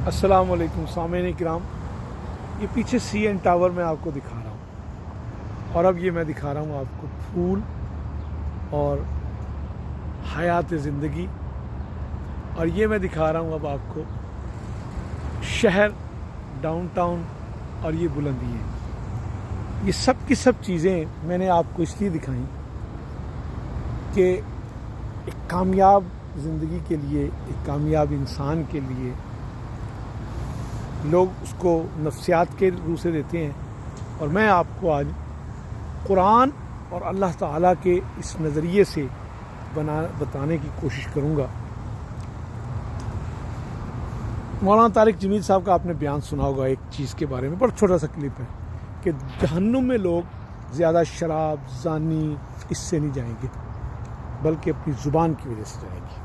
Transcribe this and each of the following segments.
अस्सलाम वालेकुम सामईन इकराम। ये पीछे CN टावर मैं आपको दिखा रहा हूँ, और अब ये मैं दिखा रहा हूँ आपको फूल और हयात ज़िंदगी, और ये मैं दिखा रहा हूँ अब आपको शहर, डाउनटाउन और ये बुलंदियाँ। ये सब की सब चीज़ें मैंने आपको इसलिए दिखाई कि एक कामयाब ज़िंदगी के लिए, एक कामयाब इंसान के लिए लोग उसको नफ्सियात के रूह से देते हैं, और मैं आपको आज कुरान और अल्लाह ताला के इस नज़रिए से बताने की कोशिश करूँगा। मौलाना तारिक जमील साहब का आपने बयान सुना होगा एक चीज़ के बारे में, बड़ा छोटा सा क्लिप है कि जहन्नुम में लोग ज़्यादा शराब, ज़ानी इससे नहीं जाएंगे, बल्कि अपनी ज़ुबान की वजह से जाएंगे,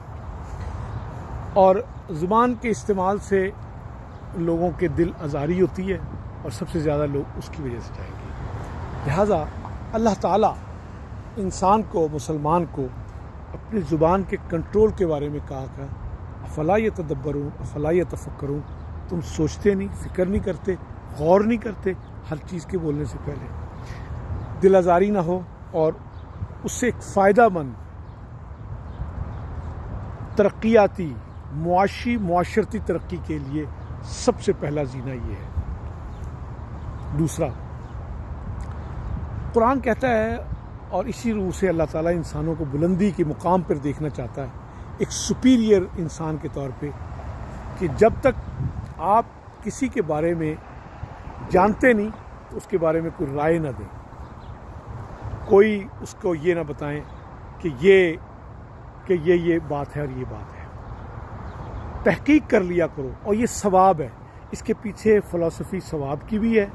और ज़ुबान के इस्तेमाल से लोगों के दिल आज़ारी होती है, और सबसे ज़्यादा लोग उसकी वजह से जाएंगे। लिहाजा अल्लाह ताला इंसान को, मुसलमान को अपनी ज़ुबान के कंट्रोल के बारे में कहा था, अफ़ला यतदब्बरून अफ़ला यतफ़क्करून, तुम सोचते नहीं, फ़िक्र नहीं करते, गौर नहीं करते हर चीज़ के बोलने से पहले। दिल आज़ारी ना हो, और उससे एक फ़ायदामंद तरक्याती मुआशरती तरक्की के लिए सबसे पहला जीना ये है। दूसरा, कुरान कहता है, और इसी रूह से अल्लाह ताला इंसानों को बुलंदी के मुकाम पर देखना चाहता है, एक सुपीरियर इंसान के तौर पे, कि जब तक आप किसी के बारे में जानते नहीं तो उसके बारे में कोई राय ना दें, कोई उसको ये ना बताएं कि ये बात है और ये बात है। तहकीक कर लिया करो, और ये सवाब है, इसके पीछे फ़िलासफ़ी सवाब की भी है,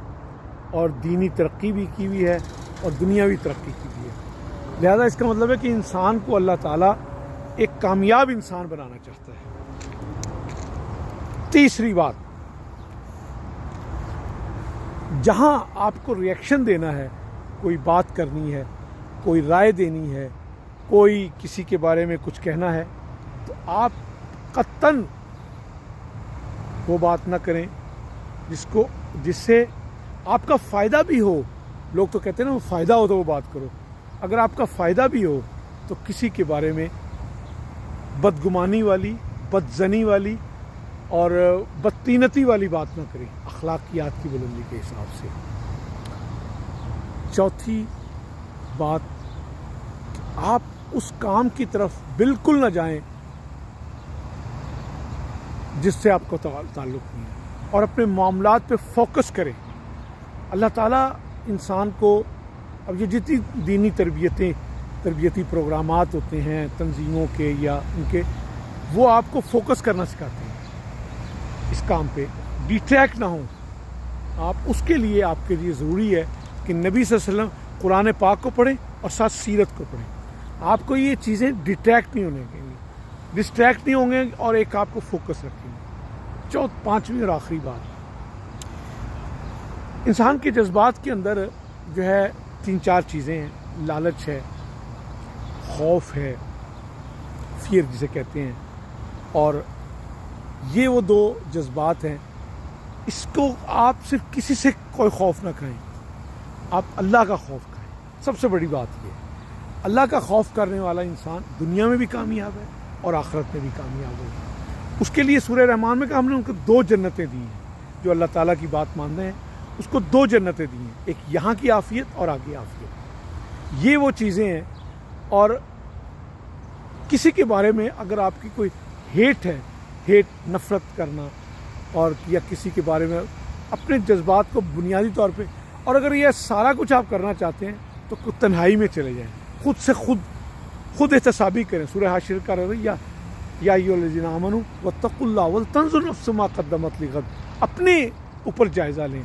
और दीनी तरक्की भी की भी है, और दुनियावी तरक्की की भी है। लिहाजा इसका मतलब है कि इंसान को अल्लाह ताला एक कामयाब इंसान बनाना चाहता है। तीसरी बात, जहां आपको रिएक्शन देना है, कोई बात करनी है, कोई राय देनी है, कोई किसी के बारे में कुछ कहना है, तो आप कतन वो बात ना करें जिससे आपका फ़ायदा भी हो। लोग तो कहते हैं ना, वो फ़ायदा हो तो वो बात करो। अगर आपका फ़ायदा भी हो तो किसी के बारे में बदगुमानी वाली, बदजनी वाली और बदतीनती वाली बात ना करें, अखलाकियात की बुलंदी के हिसाब से। चौथी बात, आप उस काम की तरफ बिल्कुल ना जाएं जिससे आपको ताल्लुक़ नहीं है, और अपने मामलात पे फोकस करें। अल्लाह ताला इंसान को, अब ये जितनी दीनी तरबियती प्रोग्रामात होते हैं तंजीमों के या उनके, वो आपको फोकस करना सिखाते हैं इस काम पे, डिस्ट्रैक्ट ना हो आप। उसके लिए आपके लिए ज़रूरी है कि नबी सल्लल्लाहु अलैहि वसल्लम कुरान पाक को पढ़ें और साथ सीरत को पढ़ें। आपको ये चीज़ें डिस्ट्रैक्ट नहीं होंगे, और एक आपको फोकस रखेंगे। पांचवी और आखिरी बात, इंसान के जज्बात के अंदर जो है 3-4 चीज़ें हैं। लालच है, खौफ है, फियर जिसे कहते हैं, और ये वो 2 जज्बात हैं। इसको आप सिर्फ किसी से कोई खौफ ना खाएं, आप अल्लाह का खौफ खाएं। सबसे बड़ी बात ये, अल्लाह का खौफ करने वाला इंसान दुनिया में भी कामयाब है और आखिरत में भी कामयाब होगा। उसके लिए सूरह रहमान में कहा हमने उनको 2 जन्नतें दी हैं। जो अल्लाह ताला की बात मान रहे हैं उसको 2 जन्नतें दी हैं, एक यहाँ की आफियत और आगे आफियत। ये वो चीज़ें हैं। और किसी के बारे में अगर आपकी कोई हेट, नफ़रत करना, और या किसी के बारे में अपने जज्बात को बुनियादी तौर पे, और अगर ये सारा कुछ आप करना चाहते हैं तो तन्हाई में चले जाएं, खुद से खुद एहतसाबी करें। सूरह हाशिर का रवैया, या अय्युहल्लज़ीना आमनू वत्तक़ुल्लाह वलतंज़ुर नफ़्सुम मा क़द्दमत लिग़द, अपने ऊपर जायज़ा लें,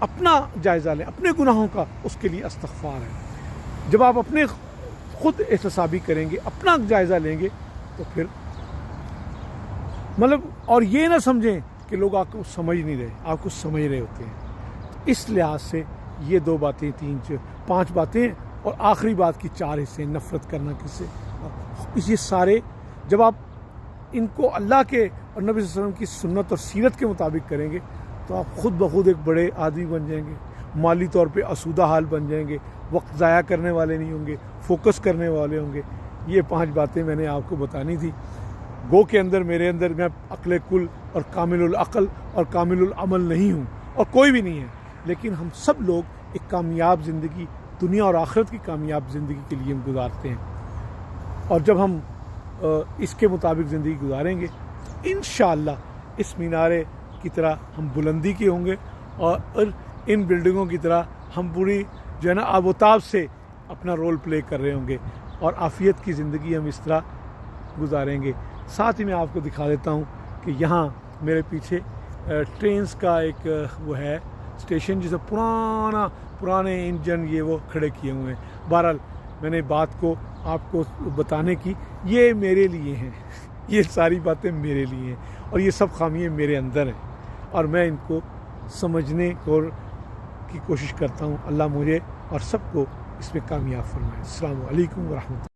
अपना जायज़ा लें, अपने गुनाहों का, उसके लिए इस्तग़फ़ार है। जब आप अपने खुद एहतसाबी करेंगे, अपना जायज़ा लेंगे, तो फिर मतलब, और ये ना समझें कि लोग आपको समझ नहीं रहे, आपको समझ रहे होते हैं। तो इस लिहाज से ये 2 बातें, 5 बातें, और आखिरी बात की 4 हिस्से। नफ़रत करना किससे, ये सारे जब आप इनको अल्लाह के اور نبی صلی اللہ علیہ وسلم کی سنت اور سیرت کے مطابق کریں گے تو آپ خود بخود ایک بڑے آدمی بن جائیں گے، مالی طور پہ آسودہ حال بن جائیں گے، وقت ضائع کرنے والے نہیں ہوں گے، فوکس کرنے والے ہوں گے۔ یہ 5 باتیں میں نے آپ کو بتانی تھی۔ گو کے اندر میرے اندر میں عقل کل اور کامل العقل اور کامل العمل نہیں ہوں، اور کوئی بھی نہیں ہے، لیکن ہم سب لوگ ایک کامیاب زندگی، دنیا اور آخرت کی کامیاب زندگی کے لیے ہم گزارتے ہیں، اور جب ہم اس کے مطابق زندگی گزاریں گے انشاءاللہ اس مینارے کی طرح ہم بلندی کے ہوں گے، اور ان بلڈنگوں کی طرح ہم پوری جو ہے نا آب و تاب سے اپنا رول پلے کر رہے ہوں گے، اور عافیت کی زندگی ہم اس طرح گزاریں گے۔ ساتھ ہی میں آپ کو دکھا دیتا ہوں کہ یہاں میرے پیچھے ٹرینز کا ایک وہ ہے اسٹیشن، جسے پرانے انجن یہ وہ کھڑے کیے ہوئے ہیں۔ بہرحال میں نے بات کو آپ کو بتانے کی، یہ میرے لیے ہیں، یہ ساری باتیں میرے لیے ہیں، اور یہ سب خامیاں میرے اندر ہیں، اور میں ان کو سمجھنے کی کوشش کرتا ہوں۔ اللہ مجھے اور سب کو اس میں کامیاب فرمائے۔ السلام علیکم ورحمۃ اللہ۔